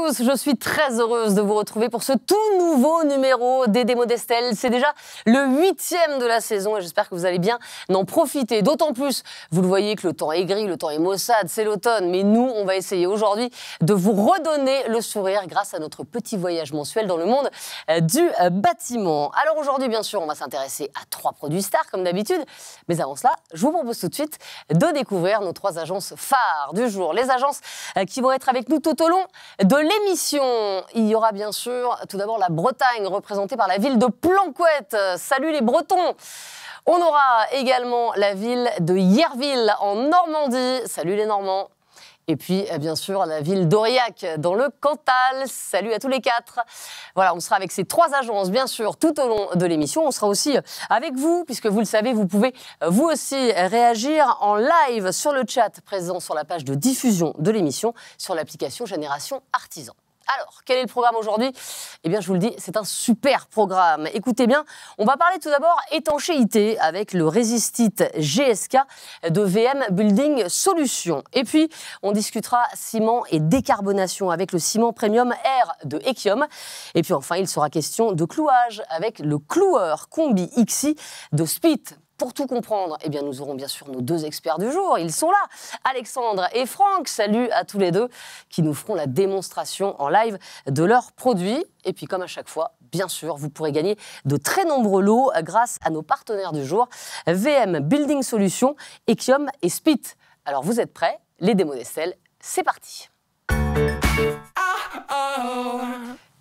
tous, je suis très heureuse de vous retrouver pour ce tout nouveau numéro des démos d'Estelle. C'est déjà le 8e de la saison et j'espère que vous allez bien en profiter. D'autant plus, vous le voyez que le temps est gris, le temps est maussade, c'est l'automne. Mais nous, on va essayer aujourd'hui de vous redonner le sourire grâce à notre petit voyage mensuel dans le monde du bâtiment. Alors aujourd'hui, bien sûr, on va s'intéresser à 3 produits stars comme d'habitude. Mais avant cela, je vous propose tout de suite de découvrir nos 3 agences phares du jour. Les agences qui vont être avec nous tout au long de l'émission. Il y aura bien sûr tout d'abord la Bretagne représentée par la ville de Planquette. Salut les Bretons. On aura également la ville de Yerville en Normandie. Salut les Normands. Et puis, bien sûr, la ville d'Aurillac, dans le Cantal. Salut à tous les 4. Voilà, on sera avec ces 3 agences, bien sûr, tout au long de l'émission. On sera aussi avec vous, puisque vous le savez, vous pouvez vous aussi réagir en live sur le chat présent sur la page de diffusion de l'émission, sur l'application Génération Artisan. Alors, quel est le programme aujourd'hui ? Eh bien, je vous le dis, c'est un super programme. Écoutez bien, on va parler tout d'abord étanchéité avec le Resistit GSK de VM Building Solutions. Et puis, on discutera ciment et décarbonation avec le ciment premium R de Ekiom. Et puis enfin, il sera question de clouage avec le cloueur Combi XI de Spit. Pour tout comprendre, eh bien, nous aurons bien sûr nos 2 experts du jour. Ils sont là, Alexandre et Franck. Salut à tous les 2 qui nous feront la démonstration en live de leurs produits. Et puis, comme à chaque fois, bien sûr, vous pourrez gagner de très nombreux lots grâce à nos partenaires du jour, VM Building Solutions, Ekiom et Spit. Alors, vous êtes prêts ? Les démos d'Estelle, c'est parti.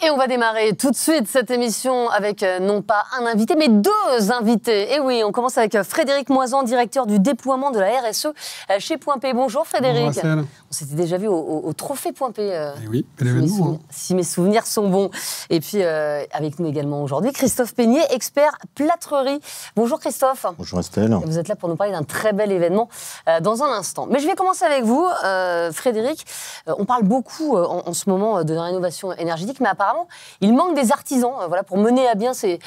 Et on va démarrer tout de suite cette émission avec non pas un invité, mais 2 invités. Et oui, on commence avec Frédéric Moisan, directeur du déploiement de la RSE chez Point P. Bonjour Frédéric. Bonjour, on s'était déjà vu au Trophée Point P. Oui, l'événement. Si mes souvenirs sont bons. Et puis avec nous également aujourd'hui, Christophe Peignet, expert plâtrerie. Bonjour Christophe. Bonjour Estelle. Vous êtes là pour nous parler d'un très bel événement dans un instant. Mais je vais commencer avec vous, Frédéric. On parle beaucoup en ce moment de la rénovation énergétique, mais apparemment, il manque des artisans pour mener à bien ces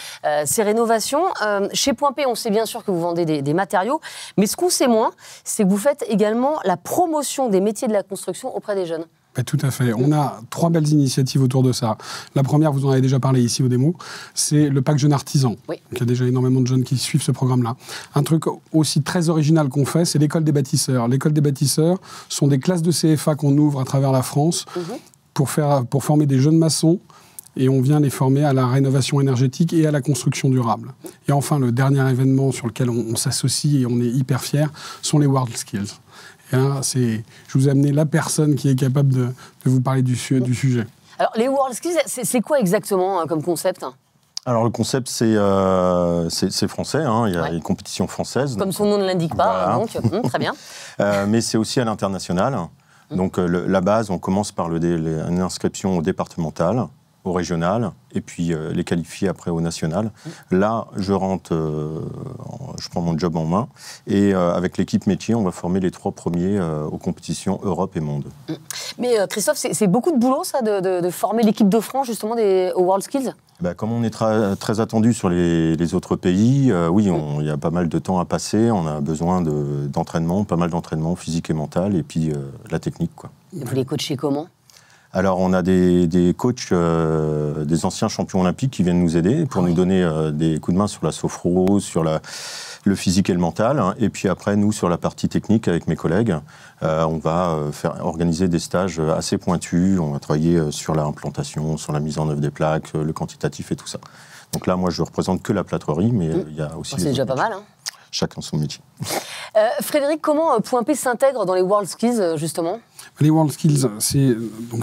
rénovations. Chez Point P, on sait bien sûr que vous vendez des matériaux, mais ce qu'on sait moins, c'est que vous faites également la promotion des métiers de la construction auprès des jeunes. Tout à fait. On a 3 belles initiatives autour de ça. La première, vous en avez déjà parlé ici au démo, c'est le Pack Jeune Artisan. Oui. Il y a déjà énormément de jeunes qui suivent ce programme-là. Un truc aussi très original qu'on fait, c'est l'école des bâtisseurs. L'école des bâtisseurs sont des classes de CFA qu'on ouvre à travers la France pour former des jeunes maçons. Et on vient les former à la rénovation énergétique et à la construction durable. Et enfin, le dernier événement sur lequel on s'associe et on est hyper fiers sont les World Skills. Et là, je vous ai amené la personne qui est capable de vous parler du sujet. Alors, les World Skills, c'est quoi exactement comme concept ? Alors, le concept, c'est français. Hein. Il y a une compétition française. Comme son nom ne l'indique pas, voilà. Donc très bien. Mais c'est aussi à l'international. Donc, la base, on commence par une inscription au départemental, au régional, et puis les qualifier après au national. Là, je prends mon job en main, et avec l'équipe métier, on va former les 3 premiers aux compétitions Europe et Monde. Mais Christophe, c'est beaucoup de boulot, ça, de former l'équipe de France, justement, aux World Skills ? Comme on est très attendu sur les autres pays, oui, il y a pas mal de temps à passer, on a besoin d'entraînement, pas mal d'entraînement physique et mental, et puis la technique, quoi. Vous les coachez comment ? Alors, on a des coachs, des anciens champions olympiques qui viennent nous aider pour nous donner des coups de main sur la sophro, sur le physique et le mental. Hein. Et puis après, nous, sur la partie technique, avec mes collègues, on va organiser des stages assez pointus. On va travailler sur l'implantation, sur la mise en œuvre des plaques, le quantitatif et tout ça. Donc là, moi, je ne représente que la plâtrerie, mais il y a aussi... c'est déjà pas mal, hein. Chacun son métier. Frédéric, comment Point P s'intègre dans les World Skills, justement ? Les World Skills, c'est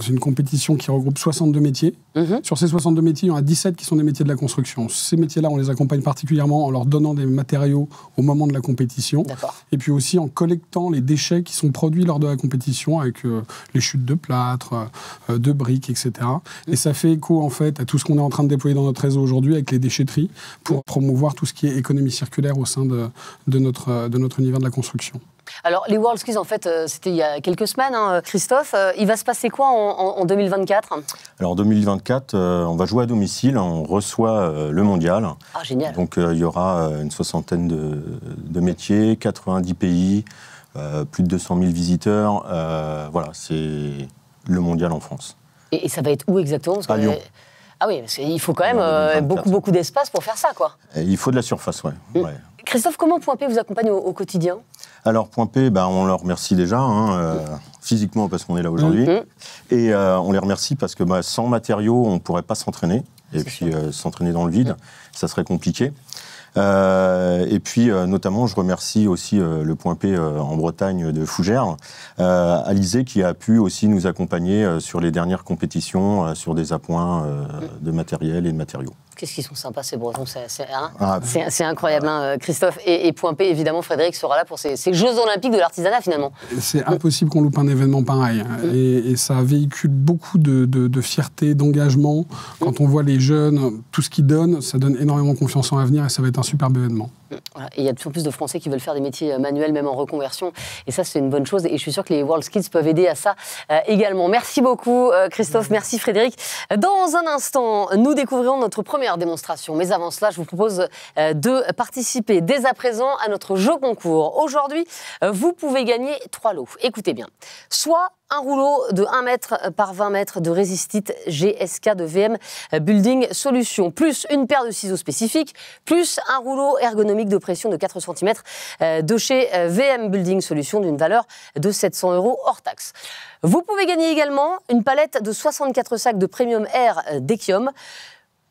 une compétition qui regroupe 62 métiers. Sur ces 62 métiers, il y en a 17 qui sont des métiers de la construction. Ces métiers-là, on les accompagne particulièrement en leur donnant des matériaux au moment de la compétition. Et puis aussi en collectant les déchets qui sont produits lors de la compétition avec les chutes de plâtre, de briques, etc. Et ça fait écho, en fait, à tout ce qu'on est en train de déployer dans notre réseau aujourd'hui avec les déchetteries pour promouvoir tout ce qui est économie circulaire au sein de notre univers de la construction. Alors, les World Skills, en fait, c'était il y a quelques semaines, hein, Christophe. Il va se passer quoi en 2024 ? Alors, en 2024, on va jouer à domicile, on reçoit le mondial. Ah, génial. Donc, il y aura une 60aine de métiers, 90 pays, plus de 200 000 visiteurs. Voilà, c'est le mondial en France. Et ça va être où exactement? À Lyon. Ah oui, parce qu'il faut quand même beaucoup d'espace pour faire ça, quoi. Il faut de la surface, ouais. Christophe, comment Point P vous accompagne au quotidien? Alors, Point P, on leur remercie déjà, physiquement parce qu'on est là aujourd'hui. Et on les remercie parce que sans matériaux, on ne pourrait pas s'entraîner. Et puis, s'entraîner dans le vide, ça serait compliqué. Et puis, notamment, je remercie aussi le Point P en Bretagne de Fougères, Alizé, qui a pu aussi nous accompagner sur les dernières compétitions, sur des appoints de matériel et de matériaux. Qu'est-ce qu'ils sont sympas, ces Bretons, c'est incroyable, hein, Christophe. Et Point P, évidemment, Frédéric sera là pour ces Jeux Olympiques de l'artisanat, finalement. C'est impossible qu'on loupe un événement pareil. Et ça véhicule beaucoup de fierté, d'engagement. Quand on voit les jeunes, tout ce qu'ils donnent, ça donne énormément confiance en l'avenir et ça va être un superbe événement. Voilà. Et il y a de plus en plus de Français qui veulent faire des métiers manuels, même en reconversion. Et ça, c'est une bonne chose. Et je suis sûre que les World Skills peuvent aider à ça également. Merci beaucoup, Christophe. Merci, Frédéric. Dans un instant, nous découvrirons notre première démonstration. Mais avant cela, je vous propose de participer dès à présent à notre jeu concours. Aujourd'hui, vous pouvez gagner 3 lots. Écoutez bien. Soit un rouleau de 1 mètre par 20 mètres de résistite GSK de VM Building Solutions, plus une paire de ciseaux spécifiques, plus un rouleau ergonomique de pression de 4 cm de chez VM Building Solutions d'une valeur de 700 € hors taxe. Vous pouvez gagner également une palette de 64 sacs de Premium Air d'Ekiom,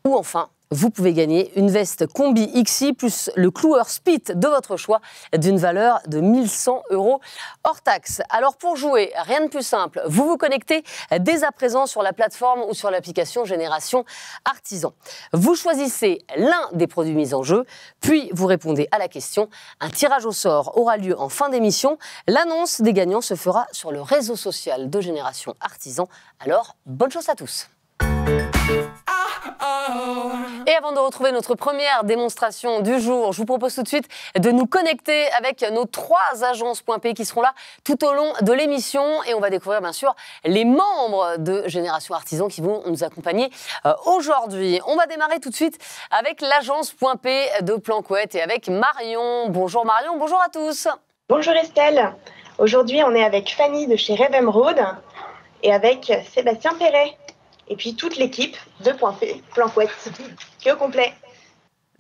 ou enfin, vous pouvez gagner une veste combi XI plus le cloueur Spit de votre choix d'une valeur de 1100 € hors taxe. Alors pour jouer, rien de plus simple, vous vous connectez dès à présent sur la plateforme ou sur l'application Génération Artisan. Vous choisissez l'un des produits mis en jeu, puis vous répondez à la question. Un tirage au sort aura lieu en fin d'émission. L'annonce des gagnants se fera sur le réseau social de Génération Artisan. Alors, bonne chance à tous. Et avant de retrouver notre première démonstration du jour, je vous propose tout de suite de nous connecter avec nos 3 agences Point P qui seront là tout au long de l'émission. Et on va découvrir bien sûr les membres de Génération Artisan qui vont nous accompagner aujourd'hui. On va démarrer tout de suite avec l'agence Point P de Plancoët et avec Marion. Bonjour Marion, bonjour à tous. Bonjour Estelle. Aujourd'hui, on est avec Fanny de chez Rêve Emeraude et avec Sébastien Perret. Et puis toute l'équipe de Point P, Plancoët, qui est au complet.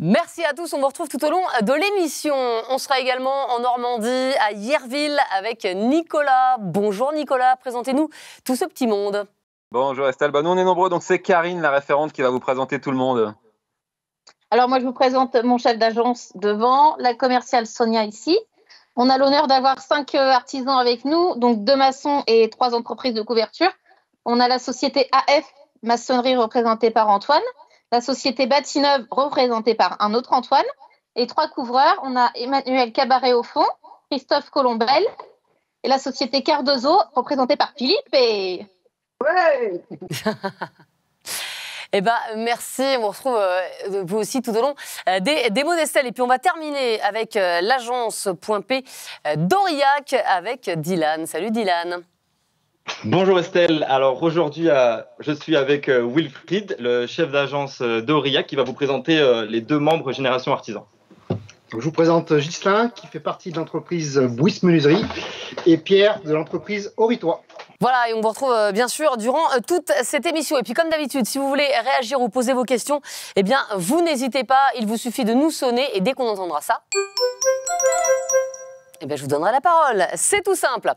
Merci à tous, on vous retrouve tout au long de l'émission. On sera également en Normandie, à Yerville, avec Nicolas. Bonjour Nicolas, présentez-nous tout ce petit monde. Bonjour Estelle, nous on est nombreux, donc c'est Karine, la référente, qui va vous présenter tout le monde. Alors moi je vous présente mon chef d'agence devant, la commerciale Sonia ici. On a l'honneur d'avoir 5 artisans avec nous, donc 2 maçons et 3 entreprises de couverture. On a la société AF Maçonnerie représentée par Antoine, la société Bâtineuve représentée par un autre Antoine, et 3 couvreurs. On a Emmanuel Cabaret au fond, Christophe Colombel et la société Cardozo représentée par Philippe. Et... Ouais. Eh ben, merci, on vous retrouve vous aussi tout au long des mots d'Estelle. Et puis on va terminer avec l'agence Point P d'Aurillac avec Dylan. Salut Dylan. Bonjour Estelle, alors aujourd'hui je suis avec Wilfried, le chef d'agence d'Aurillac qui va vous présenter les 2 membres Génération Artisan. Je vous présente Ghislain qui fait partie de l'entreprise Bouis Menuiserie et Pierre de l'entreprise Oritois. Voilà, et on vous retrouve bien sûr durant toute cette émission. Et puis comme d'habitude, si vous voulez réagir ou poser vos questions, eh bien vous n'hésitez pas, il vous suffit de nous sonner et dès qu'on entendra ça... Eh bien, je vous donnerai la parole. C'est tout simple.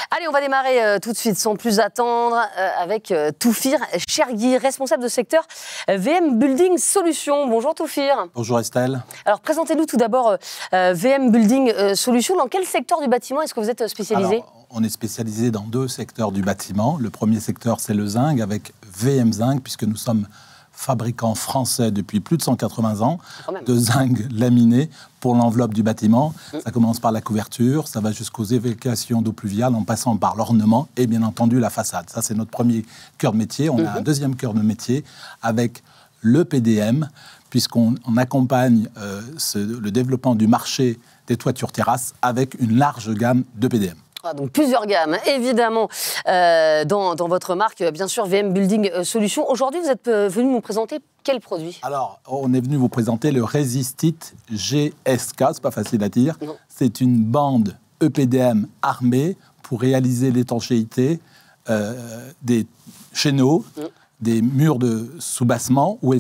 Allez, on va démarrer tout de suite, sans plus attendre, avec Toufir Chergui, responsable de secteur VM Building Solutions. Bonjour Toufir. Bonjour Estelle. Alors, présentez-nous tout d'abord VM Building Solutions. Dans quel secteur du bâtiment est-ce que vous êtes spécialisé ? Alors, on est spécialisé dans 2 secteurs du bâtiment. Le premier secteur, c'est le zinc, avec VM Zinc, puisque nous sommes fabricant français depuis plus de 180 ans de zinc laminé pour l'enveloppe du bâtiment. Ça commence par la couverture, ça va jusqu'aux évacuations d'eau pluviale en passant par l'ornement et bien entendu la façade. Ça, c'est notre premier cœur de métier. On a un deuxième cœur de métier avec le PDM, puisqu'on accompagne le développement du marché des toitures terrasses avec une large gamme de PDM. Donc plusieurs gammes, évidemment, dans votre marque, bien sûr, VM Building Solutions. Aujourd'hui, vous êtes venu nous présenter quel produit ? Alors, on est venu vous présenter le Resistit GSK, c'est pas facile à dire. C'est une bande EPDM armée pour réaliser l'étanchéité des chéneaux, des murs de soubassement ou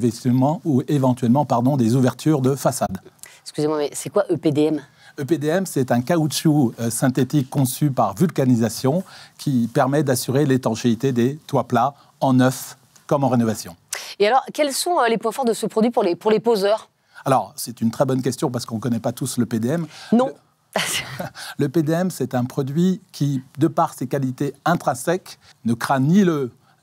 éventuellement des ouvertures de façade. Excusez-moi, mais c'est quoi EPDM ? EPDM, c'est un caoutchouc synthétique conçu par vulcanisation qui permet d'assurer l'étanchéité des toits plats en neuf comme en rénovation. Et alors, quels sont les points forts de ce produit pour les poseurs ? Alors, c'est une très bonne question parce qu'on ne connaît pas tous le PDM. Non. Le PDM, c'est un produit qui, de par ses qualités intrinsèques, ne craint ni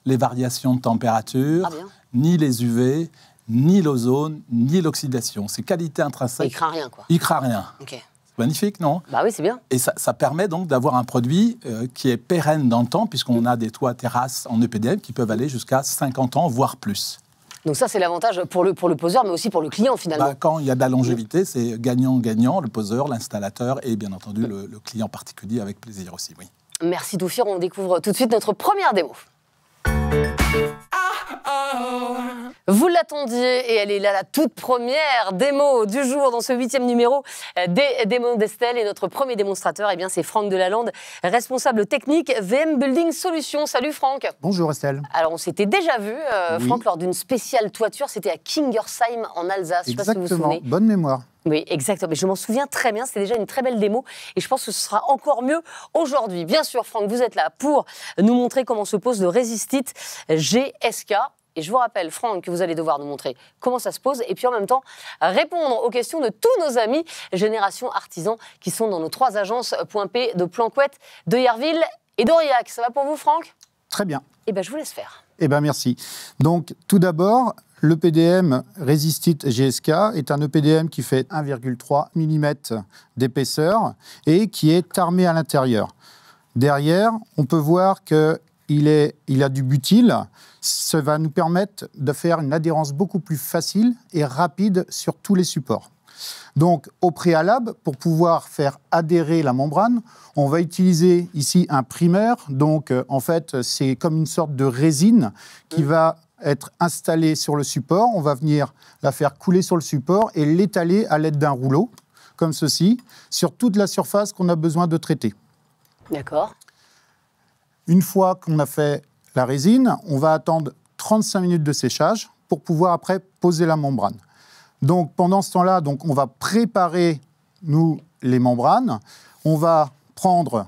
les variations de température, ni les UV, ni l'ozone, ni l'oxydation. Ses qualités intrinsèques... Il craint rien, quoi. Il craint rien. Okay. C'est magnifique, non ? Bah oui, c'est bien. Et ça permet donc d'avoir un produit qui est pérenne dans le temps, puisqu'on a des toits terrasses en EPDM qui peuvent aller jusqu'à 50 ans, voire plus. Donc ça, c'est l'avantage pour le poseur, mais aussi pour le client, finalement. Quand il y a de la longévité, c'est gagnant-gagnant, le poseur, l'installateur et bien entendu le client particulier avec plaisir aussi, oui. Merci Toufir, on découvre tout de suite notre première démo. Vous l'attendiez et elle est là, la toute première démo du jour dans ce 8e numéro des démos d'Estelle. Et notre premier démonstrateur, eh bien, c'est Franck Delalande, responsable technique VM Building Solutions. Salut Franck. Bonjour Estelle. Alors on s'était déjà vu, Franck, lors d'une spéciale toiture, c'était à Kingersheim en Alsace. Je ne sais pas si vous vous souvenez. Bonne mémoire. Oui, exactement. Mais je m'en souviens très bien. C'était déjà une très belle démo et je pense que ce sera encore mieux aujourd'hui. Bien sûr, Franck, vous êtes là pour nous montrer comment se pose le Resistit GSK. Et je vous rappelle, Franck, que vous allez devoir nous montrer comment ça se pose et puis en même temps répondre aux questions de tous nos amis Génération Artisans qui sont dans nos 3 agences Point P de Planquette, de Yerville et d'Aurillac. Ça va pour vous, Franck ? Très bien. Eh bien, je vous laisse faire. Eh bien, merci. Donc, tout d'abord, l'EPDM Resistit GSK est un EPDM qui fait 1,3 mm d'épaisseur et qui est armé à l'intérieur. Derrière, on peut voir qu'il a du butyl. Ça va nous permettre de faire une adhérence beaucoup plus facile et rapide sur tous les supports. Donc, au préalable, pour pouvoir faire adhérer la membrane, on va utiliser ici un primer. Donc, en fait, c'est comme une sorte de résine qui va être installée sur le support. On va venir la faire couler sur le support et l'étaler à l'aide d'un rouleau, comme ceci, sur toute la surface qu'on a besoin de traiter. D'accord. Une fois qu'on a fait la résine, on va attendre 35 minutes de séchage pour pouvoir après poser la membrane. Donc pendant ce temps-là, on va préparer, nous, les membranes. On va prendre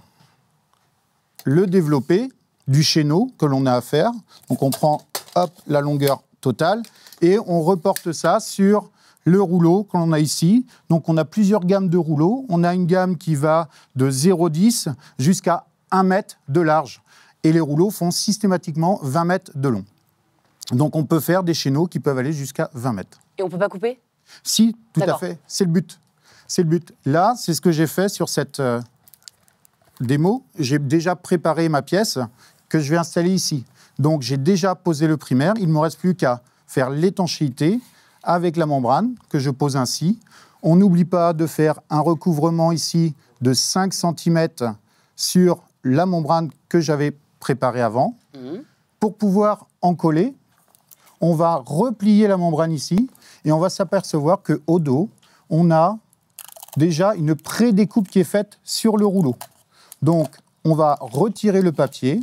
le développé du chéneau que l'on a à faire. Donc on prend la longueur totale et on reporte ça sur le rouleau que l'on a ici. Donc on a plusieurs gammes de rouleaux. On a une gamme qui va de 0,10 jusqu'à 1 mètre de large. Et les rouleaux font systématiquement 20 mètres de long. Donc on peut faire des chéneaux qui peuvent aller jusqu'à 20 mètres. Et on ne peut pas couper ? Si, tout à fait. C'est le but. C'est le but. Là, c'est ce que j'ai fait sur cette démo. J'ai déjà préparé ma pièce que je vais installer ici. Donc j'ai déjà posé le primaire. Il ne me reste plus qu'à faire l'étanchéité avec la membrane que je pose ainsi. On n'oublie pas de faire un recouvrement ici de 5 cm sur la membrane que j'avais préparée avant. Pour pouvoir en coller, on va replier la membrane ici et on va s'apercevoir qu'au dos, on a déjà une pré-découpe qui est faite sur le rouleau. Donc, on va retirer le papier,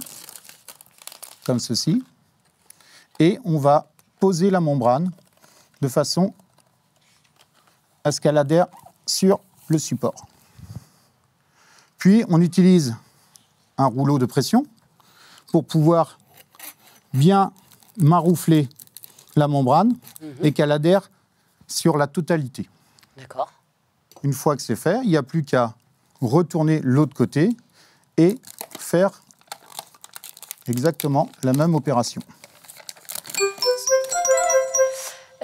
comme ceci, et on va poser la membrane de façon à ce qu'elle adhère sur le support. Puis, on utilise un rouleau de pression pour pouvoir bien maroufler la membrane et qu'elle adhère sur la totalité. D'accord. Une fois que c'est fait, il n'y a plus qu'à retourner l'autre côté et faire exactement la même opération.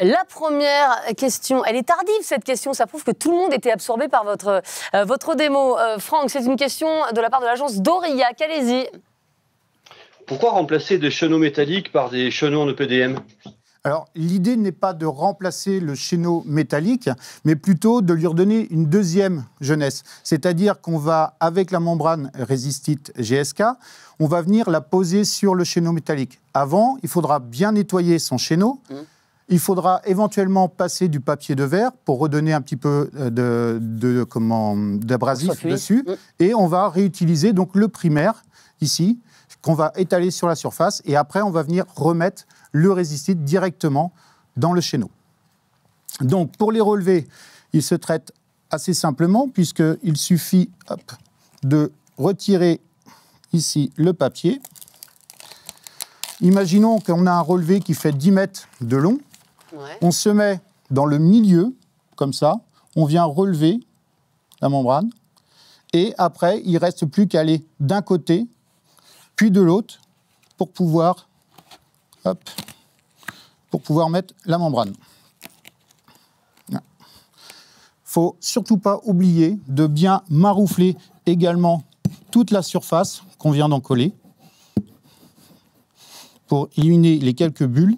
La première question, elle est tardive cette question, ça prouve que tout le monde était absorbé par votre démo. Franck, c'est une question de la part de l'agence d'Aurillac, allez-y. Pourquoi remplacer des chéneaux métalliques par des chéneaux en EPDM ? Alors, l'idée n'est pas de remplacer le chéneau métallique, mais plutôt de lui redonner une deuxième jeunesse. C'est-à-dire qu'on va, avec la membrane Resistit GSK, on va venir la poser sur le chéneau métallique. Avant, il faudra bien nettoyer son chéneau. Il faudra éventuellement passer du papier de verre pour redonner un petit peu d'abrasif dessus. Et on va réutiliser donc le primaire, ici, qu'on va étaler sur la surface. Et après, on va venir remettre le résistite directement dans le chéneau. Donc, pour les relever, ils se traitent assez simplement, puisqu'il suffit de retirer ici le papier. Imaginons qu'on a un relevé qui fait 10 mètres de long. Ouais. On se met dans le milieu, comme ça. On vient relever la membrane. Et après, il ne reste plus qu'à aller d'un côté, puis de l'autre, pour pouvoir mettre la membrane. Il ne faut surtout pas oublier de bien maroufler également toute la surface qu'on vient d'en coller pour éliminer les quelques bulles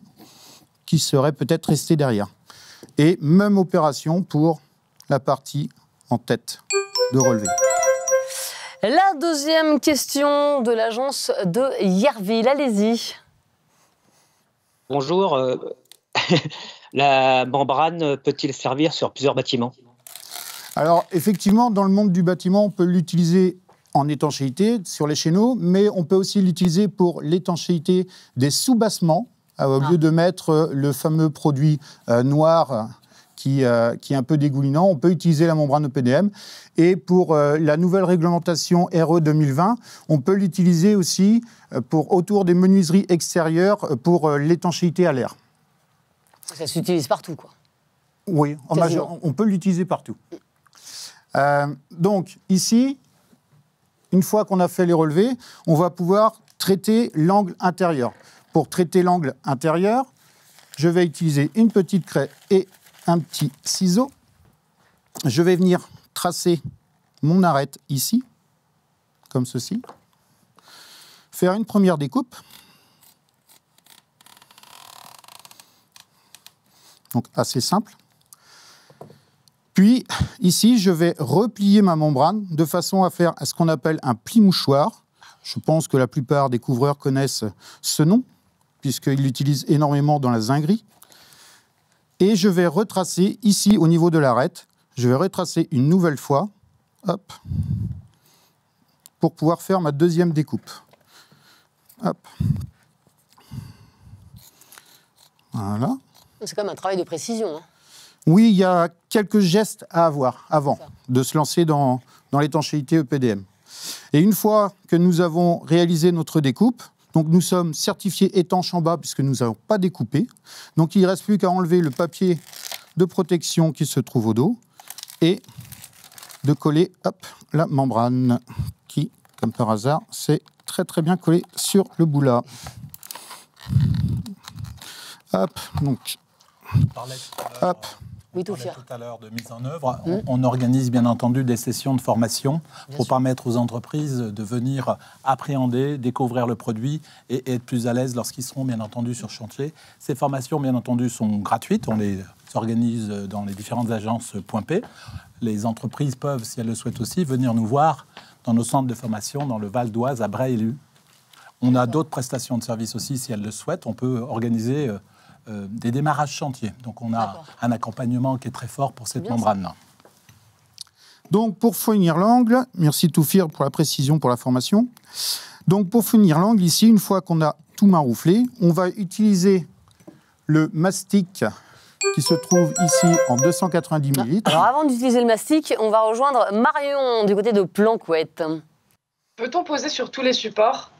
qui seraient peut-être restées derrière. Et même opération pour la partie en tête de relevé. La deuxième question de l'agence de Yerville, allez-y. Bonjour, la membrane peut-il servir sur plusieurs bâtiments? Alors effectivement, dans le monde du bâtiment, on peut l'utiliser en étanchéité sur les chéneaux, mais on peut aussi l'utiliser pour l'étanchéité des sous-bassements, au lieu de mettre le fameux produit noir qui est un peu dégoulinant, on peut utiliser la membrane EPDM. Et pour la nouvelle réglementation RE 2020, on peut l'utiliser aussi autour des menuiseries extérieures pour l'étanchéité à l'air. Ça s'utilise partout, quoi. Oui, on peut l'utiliser partout. Donc ici, une fois qu'on a fait les relevés, on va pouvoir traiter l'angle intérieur. Pour traiter l'angle intérieur, je vais utiliser une petite craie et un petit ciseau. Je vais venir tracer mon arête ici, comme ceci. Faire une première découpe. Donc assez simple. Puis, ici, je vais replier ma membrane de façon à faire ce qu'on appelle un pli-mouchoir. Je pense que la plupart des couvreurs connaissent ce nom, puisqu'ils l'utilisent énormément dans la zinguerie. Et je vais retracer ici, au niveau de l'arête, je vais retracer une nouvelle fois, hop, pour pouvoir faire ma deuxième découpe. Hop. Voilà. C'est quand même un travail de précision, hein. Oui, il y a quelques gestes à avoir avant de se lancer dans l'étanchéité EPDM. Et une fois que nous avons réalisé notre découpe, donc nous sommes certifiés étanches en bas puisque nous n'avons pas découpé. Donc il ne reste plus qu'à enlever le papier de protection qui se trouve au dos et de coller la membrane qui, comme par hasard, s'est très très bien collée sur le bout là. Hop, donc. Hop. Oui, tout à l'heure de mise en œuvre. On organise bien entendu des sessions de formation pour permettre aux entreprises de venir appréhender, découvrir le produit et être plus à l'aise lorsqu'ils seront bien entendu sur chantier. Ces formations bien entendu sont gratuites, on les organise dans les différentes agences Point P. Les entreprises peuvent, si elles le souhaitent aussi, venir nous voir dans nos centres de formation dans le Val d'Oise à Bray-Élu. On a d'autres prestations de services aussi si elles le souhaitent. On peut organiser des démarrages chantiers. Donc on a un accompagnement qui est très fort pour cette membrane-là. Donc pour finir l'angle, merci Toufir pour la précision, pour la formation. Donc pour finir l'angle, ici, une fois qu'on a tout marouflé, on va utiliser le mastic qui se trouve ici en 290 ml. Alors avant d'utiliser le mastic, on va rejoindre Marion du côté de Planquette. Peut-on poser sur tous les supports ?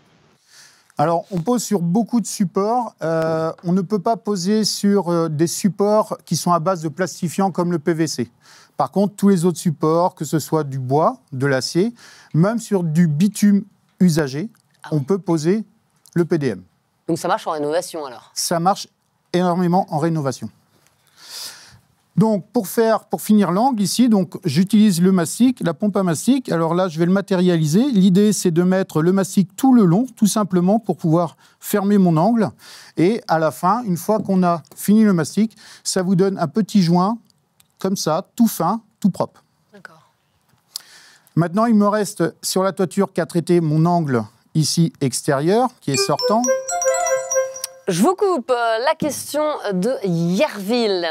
Alors, on pose sur beaucoup de supports. On ne peut pas poser sur des supports qui sont à base de plastifiant comme le PVC. Par contre, tous les autres supports, que ce soit du bois, de l'acier, même sur du bitume usagé, on peut poser le PDM. Donc ça marche en rénovation alors ? Ça marche énormément en rénovation. Donc, pour finir l'angle ici, donc, j'utilise le mastic, la pompe à mastic. Alors là, je vais le matérialiser. L'idée, c'est de mettre le mastic tout le long, tout simplement, pour pouvoir fermer mon angle. Et à la fin, une fois qu'on a fini le mastic, ça vous donne un petit joint, comme ça, tout fin, tout propre. D'accord. Maintenant, il me reste sur la toiture qu'à traiter mon angle ici extérieur, qui est sortant. Je vous coupe la question de Yerville.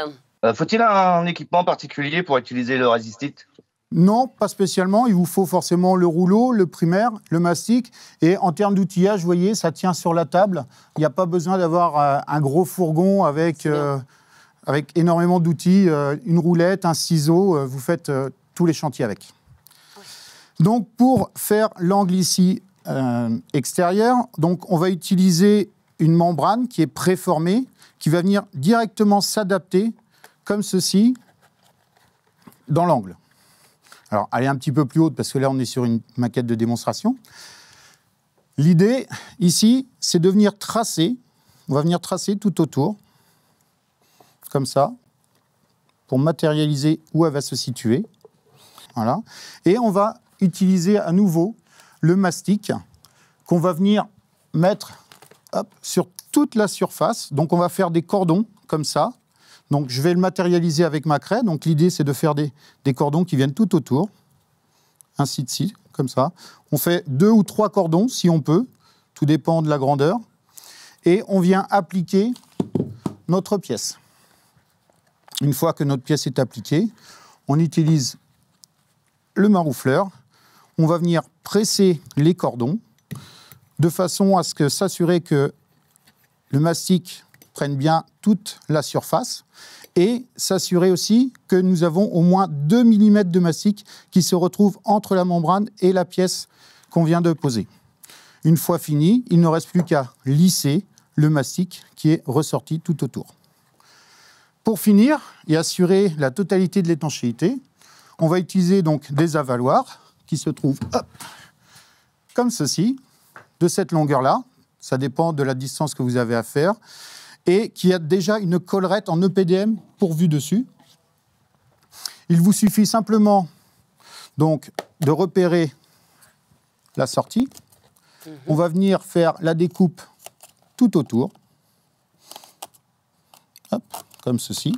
Faut-il un équipement particulier pour utiliser le résistite ? Non, pas spécialement. Il vous faut forcément le rouleau, le primaire, le mastic. Et en termes d'outillage, vous voyez, ça tient sur la table. Il n'y a pas besoin d'avoir un gros fourgon avec énormément d'outils, une roulette, un ciseau. Vous faites tous les chantiers avec. Donc, pour faire l'angle ici extérieur, donc, on va utiliser une membrane qui est préformée, qui va venir directement s'adapter, comme ceci, dans l'angle. Alors, elle est un petit peu plus haute parce que là, on est sur une maquette de démonstration. L'idée, ici, c'est de venir tracer. On va venir tracer tout autour, comme ça, pour matérialiser où elle va se situer. Voilà. Et on va utiliser à nouveau le mastic qu'on va venir mettre sur toute la surface. Donc, on va faire des cordons, comme ça. Donc, je vais le matérialiser avec ma craie. Donc, l'idée, c'est de faire des cordons qui viennent tout autour. Ainsi de suite, comme ça. On fait 2 ou 3 cordons, si on peut. Tout dépend de la grandeur. Et on vient appliquer notre pièce. Une fois que notre pièce est appliquée, on utilise le maroufleur. On va venir presser les cordons de façon à ce que s'assurer que le mastic prenne bien toute la surface et s'assurer aussi que nous avons au moins 2 mm de mastic qui se retrouve entre la membrane et la pièce qu'on vient de poser. Une fois fini, il ne reste plus qu'à lisser le mastic qui est ressorti tout autour. Pour finir et assurer la totalité de l'étanchéité, on va utiliser donc des avaloirs qui se trouvent comme ceci, de cette longueur-là. Ça dépend de la distance que vous avez à faire. Et qui a déjà une collerette en EPDM pourvue dessus. Il vous suffit simplement donc de repérer la sortie. On va venir faire la découpe tout autour. Hop, comme ceci.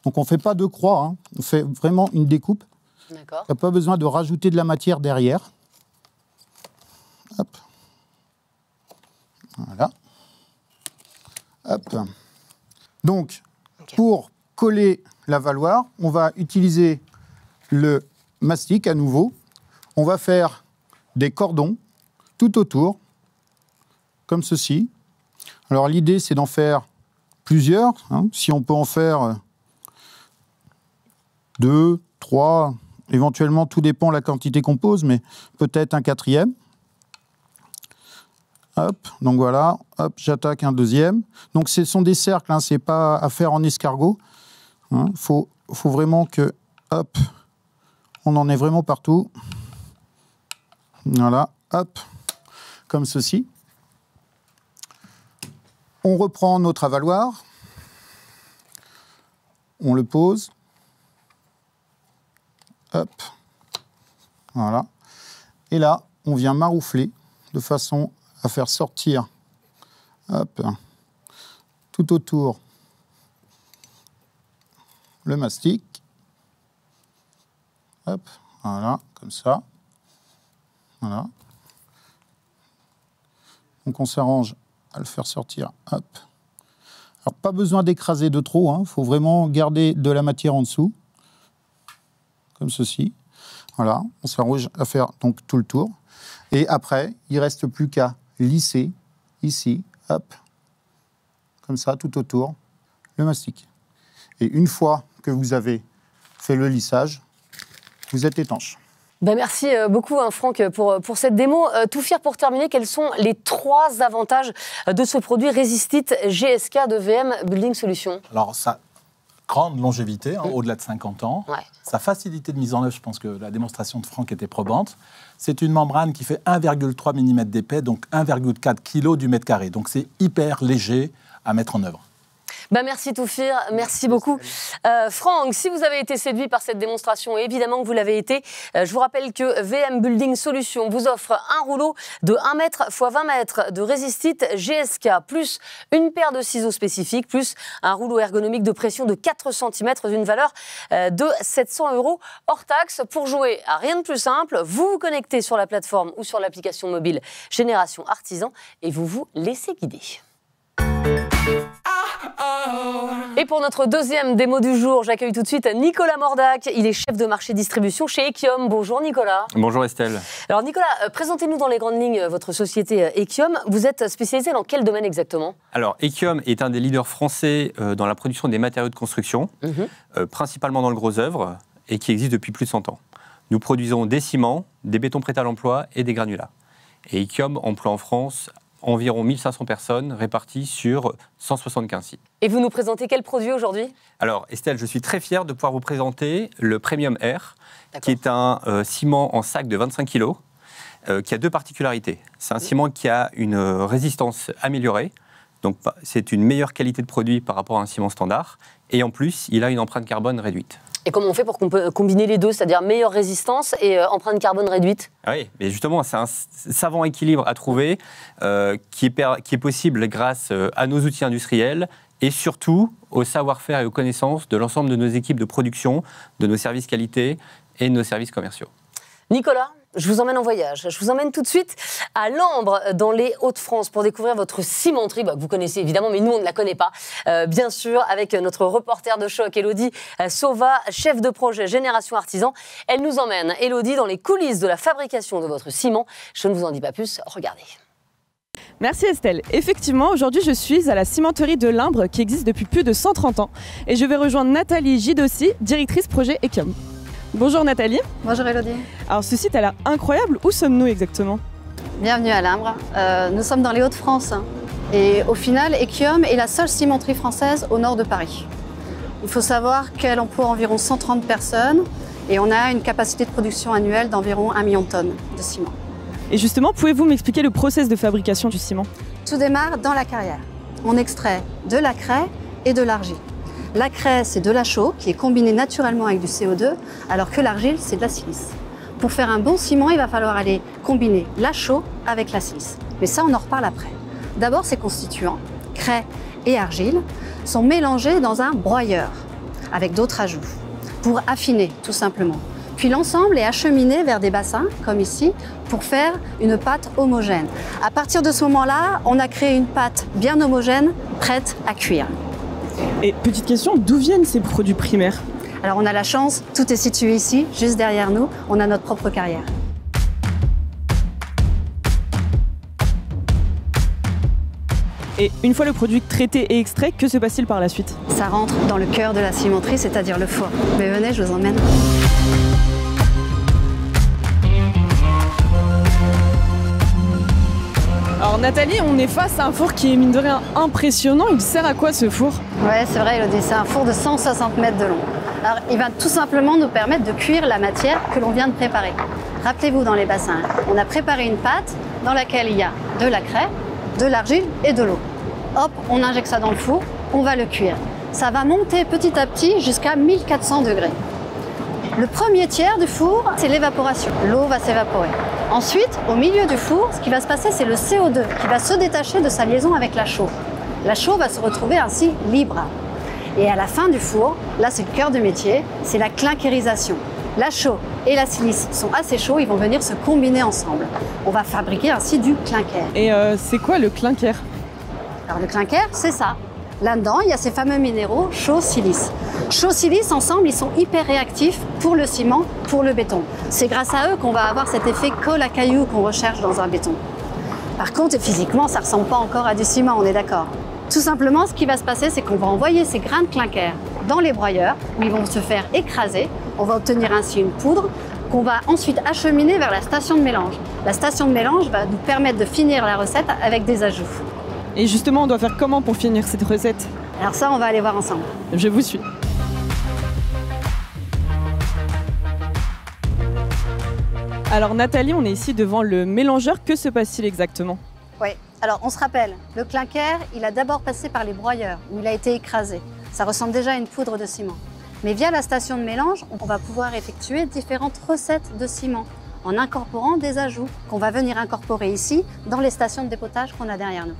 Donc on ne fait pas de croix, hein. On fait vraiment une découpe. D'accord. Il n'y a pas besoin de rajouter de la matière derrière. Hop. Voilà. Hop. Donc, pour coller l'avaloir, on va utiliser le mastic à nouveau. On va faire des cordons tout autour, comme ceci. Alors, l'idée, c'est d'en faire plusieurs. Hein. Si on peut en faire 2, 3, éventuellement, tout dépend de la quantité qu'on pose, mais peut-être un 4e. Hop, donc voilà, hop, j'attaque un 2e. Donc ce sont des cercles, hein, c'est pas à faire en escargot. Hein, faut vraiment que, hop, on en est vraiment partout. Voilà, hop, comme ceci. On reprend notre avaloir. On le pose. Hop, voilà. Et là, on vient maroufler de façon à faire sortir, hop, tout autour le mastic. Hop, voilà, comme ça. Voilà. Donc on s'arrange à le faire sortir. Hop. Alors pas besoin d'écraser de trop, hein. Faut vraiment garder de la matière en dessous, comme ceci. Voilà, on s'arrange à faire donc tout le tour. Et après, il ne reste plus qu'à lisser ici, hop, comme ça, tout autour, le mastic. Et une fois que vous avez fait le lissage, vous êtes étanche. Ben merci beaucoup, hein, Franck, pour cette démo. Toufir, pour terminer, quels sont les 3 avantages de ce produit Resistit GSK de VM Building Solutions? Alors, sa grande longévité, hein, au-delà de 50 ans. Ouais. Sa facilité de mise en œuvre, je pense que la démonstration de Franck était probante. C'est une membrane qui fait 1,3 mm d'épais, donc 1,4 kg du mètre carré. Donc c'est hyper léger à mettre en œuvre. Bah merci Toufir, merci beaucoup. Franck, si vous avez été séduit par cette démonstration, et évidemment que vous l'avez été, je vous rappelle que VM Building Solutions vous offre un rouleau de 1 mètre x 20 mètres de Resistit GSK, plus une paire de ciseaux spécifiques, plus un rouleau ergonomique de pression de 4 cm d'une valeur de 700 € hors taxe. Pour jouer à rien de plus simple, vous vous connectez sur la plateforme ou sur l'application mobile Génération Artisan et vous vous laissez guider. Et pour notre deuxième démo du jour, j'accueille tout de suite Nicolas Mordac. Il est chef de marché distribution chez Ekiom. Bonjour Nicolas. Bonjour Estelle. Alors Nicolas, présentez-nous dans les grandes lignes votre société Ekiom. Vous êtes spécialisé dans quel domaine exactement? Alors Ekiom est un des leaders français dans la production des matériaux de construction, principalement dans le gros œuvre, et qui existe depuis plus de 100 ans. Nous produisons des ciments, des bétons prêts à l'emploi et des granulats. Et Ekiom emploie en France environ 1500 personnes réparties sur 175 sites. Et vous nous présentez quel produit aujourd'hui? Alors Estelle, je suis très fier de pouvoir vous présenter le Premium Air, qui est un ciment en sac de 25 kg, qui a deux particularités. C'est un ciment qui a une résistance améliorée, donc c'est une meilleure qualité de produit par rapport à un ciment standard, et en plus, il a une empreinte carbone réduite. Et comment on fait pour combiner les deux, c'est-à-dire meilleure résistance et empreinte carbone réduite? Oui, mais justement, c'est un savant équilibre à trouver qui est possible grâce à nos outils industriels et surtout au savoir-faire et aux connaissances de l'ensemble de nos équipes de production, de nos services qualité et de nos services commerciaux. Nicolas, je vous emmène en voyage. Je vous emmène tout de suite à Lambre, dans les Hauts-de-France, pour découvrir votre cimenterie, que vous connaissez évidemment, mais nous, on ne la connaît pas. Bien sûr, avec notre reporter de choc, Élodie Sauva, chef de projet Génération Artisan. Elle nous emmène, Élodie, dans les coulisses de la fabrication de votre ciment. Je ne vous en dis pas plus, regardez. Merci Estelle. Effectivement, aujourd'hui je suis à la cimenterie de Limbre qui existe depuis plus de 130 ans et je vais rejoindre Nathalie Gidossi, directrice projet Ekiom. Bonjour Nathalie. Bonjour Élodie. Alors ce site a l'air incroyable, où sommes-nous exactement? Bienvenue à Limbre. Nous sommes dans les Hauts-de-France et au final Ekiom est la seule cimenterie française au nord de Paris. Il faut savoir qu'elle emploie environ 130 personnes et on a une capacité de production annuelle d'environ 1 million de tonnes de ciment. Et justement, pouvez-vous m'expliquer le process de fabrication du ciment? Tout démarre dans la carrière. On extrait de la craie et de l'argile. La craie, c'est de la chaux qui est combinée naturellement avec du CO2, alors que l'argile, c'est de la silice. Pour faire un bon ciment, il va falloir aller combiner la chaux avec la silice. Mais ça, on en reparle après. D'abord, ces constituants, craie et argile, sont mélangés dans un broyeur, avec d'autres ajouts, pour affiner, tout simplement. Puis l'ensemble est acheminé vers des bassins, comme ici, pour faire une pâte homogène. À partir de ce moment-là, on a créé une pâte bien homogène, prête à cuire. Et petite question, d'où viennent ces produits primaires? Alors on a la chance, tout est situé ici, juste derrière nous, on a notre propre carrière. Et une fois le produit traité et extrait, que se passe-t-il par la suite? Ça rentre dans le cœur de la cimenterie, c'est-à-dire le four. Mais venez, je vous emmène. Alors Nathalie, on est face à un four qui est mine de rien impressionnant. Il sert à quoi ce four? Ouais, c'est vrai Élodie, c'est un four de 160 mètres de long. Alors il va tout simplement nous permettre de cuire la matière que l'on vient de préparer. Rappelez-vous dans les bassins, on a préparé une pâte dans laquelle il y a de la craie, de l'argile et de l'eau. Hop, on injecte ça dans le four, on va le cuire. Ça va monter petit à petit jusqu'à 1400 degrés. Le premier tiers du four, c'est l'évaporation. L'eau va s'évaporer. Ensuite, au milieu du four, ce qui va se passer, c'est le CO2 qui va se détacher de sa liaison avec la chaux. La chaux va se retrouver ainsi libre. Et à la fin du four, là c'est le cœur du métier, c'est la clinkérisation. La chaux et la silice sont assez chauds, ils vont venir se combiner ensemble. On va fabriquer ainsi du clinker. Et c'est quoi le clinker? Alors le clinker, c'est ça. Là-dedans, il y a ces fameux minéraux chaux-silice. Chaux-silice, ensemble, ils sont hyper réactifs pour le ciment, pour le béton. C'est grâce à eux qu'on va avoir cet effet colle à caillou qu'on recherche dans un béton. Par contre, physiquement, ça ne ressemble pas encore à du ciment, on est d'accord. Tout simplement, ce qui va se passer, c'est qu'on va envoyer ces grains de clinker dans les broyeurs, où ils vont se faire écraser. On va obtenir ainsi une poudre qu'on va ensuite acheminer vers la station de mélange. La station de mélange va nous permettre de finir la recette avec des ajouts. Et justement, on doit faire comment pour finir cette recette? Alors ça, on va aller voir ensemble. Je vous suis. Alors Nathalie, on est ici devant le mélangeur. Que se passe-t-il exactement? Oui, alors on se rappelle, le clinker, il a d'abord passé par les broyeurs, où il a été écrasé. Ça ressemble déjà à une poudre de ciment. Mais via la station de mélange, on va pouvoir effectuer différentes recettes de ciment en incorporant des ajouts qu'on va venir incorporer ici dans les stations de dépotage qu'on a derrière nous.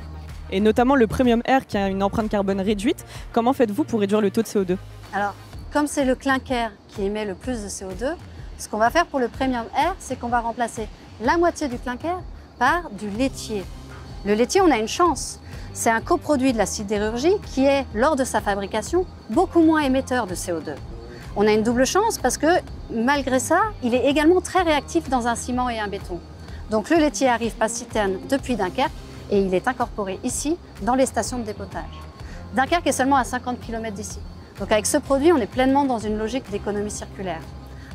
Et notamment le Premium Air qui a une empreinte carbone réduite. Comment faites-vous pour réduire le taux de CO2? Alors, comme c'est le clinker qui émet le plus de CO2, ce qu'on va faire pour le Premium Air, c'est qu'on va remplacer la moitié du clinker par du laitier. Le laitier, on a une chance. C'est un coproduit de la sidérurgie qui est, lors de sa fabrication, beaucoup moins émetteur de CO2. On a une double chance parce que, malgré ça, il est également très réactif dans un ciment et un béton. Donc le laitier arrive par citerne depuis Dunkerque et il est incorporé ici, dans les stations de dépotage. Dunkerque est seulement à 50 km d'ici. Donc avec ce produit, on est pleinement dans une logique d'économie circulaire.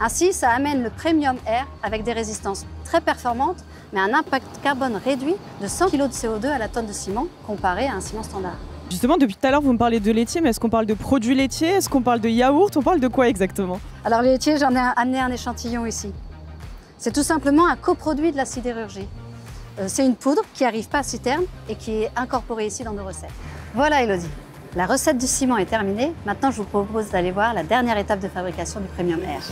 Ainsi, ça amène le Premium Air avec des résistances très performantes, mais un impact carbone réduit de 100 kg de CO2 à la tonne de ciment comparé à un ciment standard. Justement, depuis tout à l'heure, vous me parlez de laitier, mais est-ce qu'on parle de produits laitiers? Est-ce qu'on parle de yaourt? On parle de quoi exactement? Alors, le laitier, j'en ai amené un échantillon ici. C'est tout simplement un coproduit de la sidérurgie. C'est une poudre qui arrive pas à citerne et qui est incorporée ici dans nos recettes. Voilà, Elodie. La recette du ciment est terminée. Maintenant, je vous propose d'aller voir la dernière étape de fabrication du Premium Air.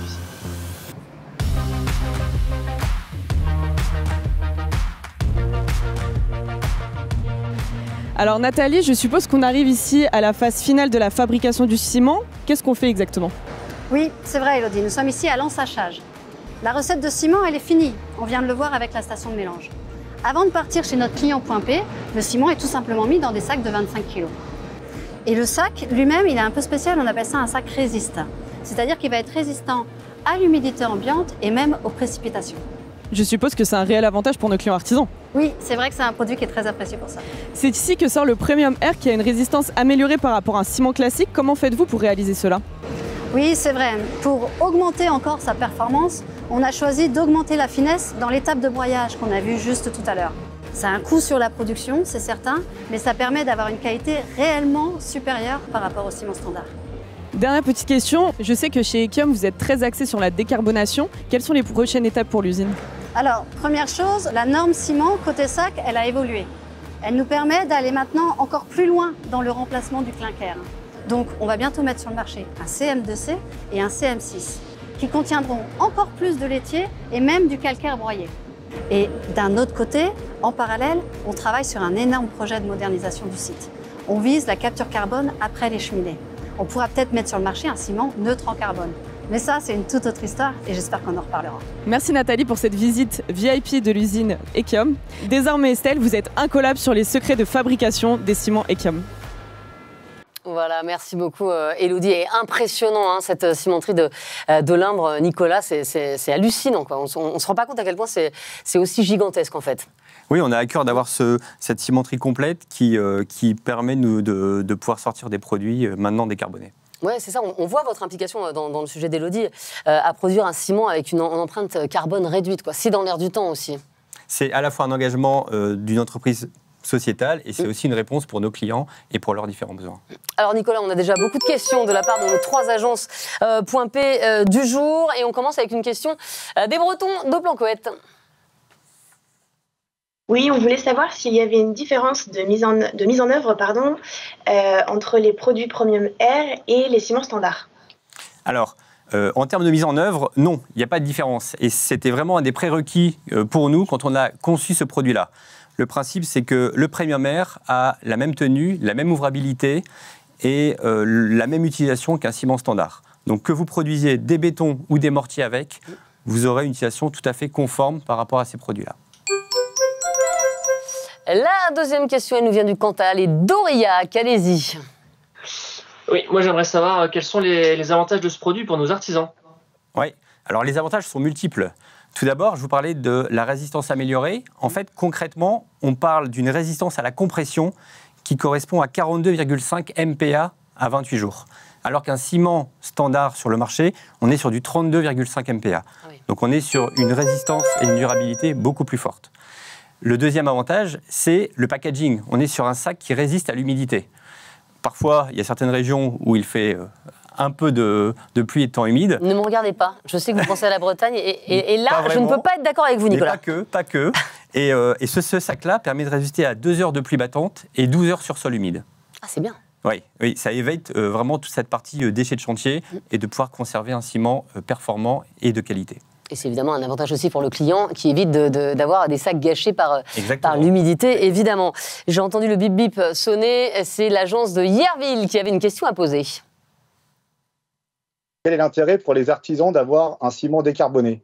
Alors Nathalie, je suppose qu'on arrive ici à la phase finale de la fabrication du ciment. Qu'est-ce qu'on fait exactement? Oui, c'est vrai Elodie, nous sommes ici à l'ensachage. La recette de ciment, elle est finie. On vient de le voir avec la station de mélange. Avant de partir chez notre client Point P, le ciment est tout simplement mis dans des sacs de 25 kg. Et le sac lui-même, il est un peu spécial, on appelle ça un sac résistant. C'est-à-dire qu'il va être résistant à l'humidité ambiante et même aux précipitations. Je suppose que c'est un réel avantage pour nos clients artisans. Oui, c'est vrai que c'est un produit qui est très apprécié pour ça. C'est ici que sort le Premium Air qui a une résistance améliorée par rapport à un ciment classique. Comment faites-vous pour réaliser cela? Oui, c'est vrai. Pour augmenter encore sa performance, on a choisi d'augmenter la finesse dans l'étape de broyage qu'on a vu juste tout à l'heure. Ça a un coût sur la production, c'est certain, mais ça permet d'avoir une qualité réellement supérieure par rapport au ciment standard. Dernière petite question, je sais que chez Ekium, vous êtes très axé sur la décarbonation. Quelles sont les prochaines étapes pour l'usine? Alors, première chose, la norme ciment côté sac, elle a évolué. Elle nous permet d'aller maintenant encore plus loin dans le remplacement du clinker. Donc, on va bientôt mettre sur le marché un CM2C et un CM6 qui contiendront encore plus de laitier et même du calcaire broyé. Et d'un autre côté, en parallèle, on travaille sur un énorme projet de modernisation du site. On vise la capture carbone après les cheminées. On pourra peut-être mettre sur le marché un ciment neutre en carbone. Mais ça, c'est une toute autre histoire et j'espère qu'on en reparlera. Merci Nathalie pour cette visite VIP de l'usine Ekium. Désormais Estelle, vous êtes incollable sur les secrets de fabrication des ciments Ekium. Voilà, merci beaucoup Elodie. Et impressionnant cette cimenterie de Limbre, Nicolas, c'est hallucinant, quoi. On ne se rend pas compte à quel point c'est aussi gigantesque en fait. Oui, on a à cœur d'avoir cette cimenterie complète qui permet de pouvoir sortir des produits maintenant décarbonés. Oui, c'est ça. On voit votre implication dans le sujet d'Elodie à produire un ciment avec une empreinte carbone réduite, quoi. C'est dans l'air du temps aussi. C'est à la fois un engagement d'une entreprise sociétale et c'est aussi une réponse pour nos clients et pour leurs différents besoins. Alors Nicolas, on a déjà beaucoup de questions de la part de nos 3 agences Point P du jour et on commence avec une question des Bretons de Planquette. Oui, on voulait savoir s'il y avait une différence de mise en œuvre entre les produits Premium Air et les ciments standards. Alors, en termes de mise en œuvre, non, il n'y a pas de différence. Et c'était vraiment un des prérequis pour nous quand on a conçu ce produit-là. Le principe, c'est que le Premium Air a la même tenue, la même ouvrabilité et la même utilisation qu'un ciment standard. Donc que vous produisiez des bétons ou des mortiers avec, vous aurez une utilisation tout à fait conforme par rapport à ces produits-là. La deuxième question, elle nous vient du Cantal et d'Aurillac. Allez-y. Oui, moi j'aimerais savoir quels sont les avantages de ce produit pour nos artisans. Oui, alors les avantages sont multiples. Tout d'abord, je vous parlais de la résistance améliorée. En fait, concrètement, on parle d'une résistance à la compression qui correspond à 42,5 MPa à 28 jours. Alors qu'un ciment standard sur le marché, on est sur du 32,5 MPa. Oui. Donc on est sur une résistance et une durabilité beaucoup plus forte. Le deuxième avantage, c'est le packaging. On est sur un sac qui résiste à l'humidité. Parfois, il y a certaines régions où il fait un peu de pluie et de temps humide. Ne me regardez pas. Je sais que vous pensez à la Bretagne. Et là, je ne peux pas être d'accord avec vous, Nicolas. Mais pas que. Et ce sac-là permet de résister à 2 heures de pluie battante et 12 heures sur sol humide. Ah, c'est bien. Oui, ça évite vraiment toute cette partie déchets de chantier et de pouvoir conserver un ciment performant et de qualité. Et c'est évidemment un avantage aussi pour le client qui évite d'avoir des sacs gâchés par l'humidité, évidemment. J'ai entendu le bip-bip sonner, c'est l'agence de Yerville qui avait une question à poser. Quel est l'intérêt pour les artisans d'avoir un ciment décarboné?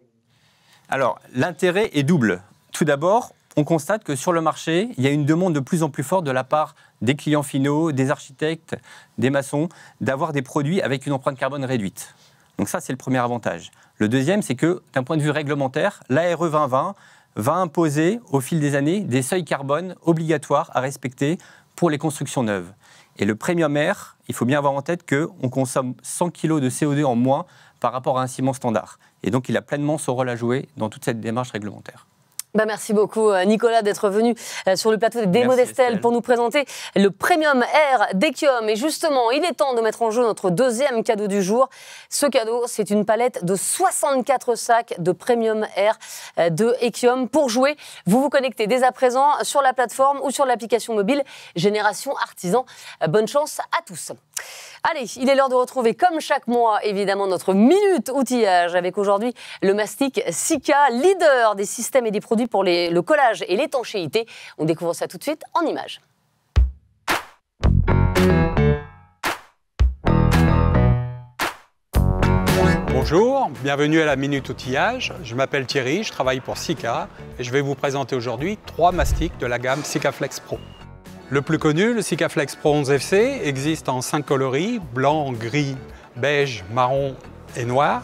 Alors, l'intérêt est double. Tout d'abord, on constate que sur le marché, il y a une demande de plus en plus forte de la part des clients finaux, des architectes, des maçons, d'avoir des produits avec une empreinte carbone réduite. Donc ça, c'est le premier avantage. Le deuxième, c'est que d'un point de vue réglementaire, l'ARE 2020 va imposer au fil des années des seuils carbone obligatoires à respecter pour les constructions neuves. Et le Premium Air, il faut bien avoir en tête qu'on consomme 100 kg de CO2 en moins par rapport à un ciment standard. Et donc, il a pleinement son rôle à jouer dans toute cette démarche réglementaire. Merci beaucoup Nicolas d'être venu sur le plateau des démos d'Estelle pour nous présenter le Premium Air d'Ekiom. Et justement, il est temps de mettre en jeu notre deuxième cadeau du jour. Ce cadeau, c'est une palette de 64 sacs de Premium Air de Ekiom. Pour jouer, vous vous connectez dès à présent sur la plateforme ou sur l'application mobile Génération Artisan. Bonne chance à tous. Allez, il est l'heure de retrouver, comme chaque mois, évidemment, notre minute outillage avec aujourd'hui le mastic Sika, leader des systèmes et des produits pour le collage et l'étanchéité. On découvre ça tout de suite en images. Bonjour, bienvenue à la Minute Outillage. Je m'appelle Thierry, je travaille pour Sika et je vais vous présenter aujourd'hui 3 mastiques de la gamme Sikaflex Pro. Le plus connu, le Sikaflex Pro 11 FC, existe en 5 coloris, blanc, gris, beige, marron et noir.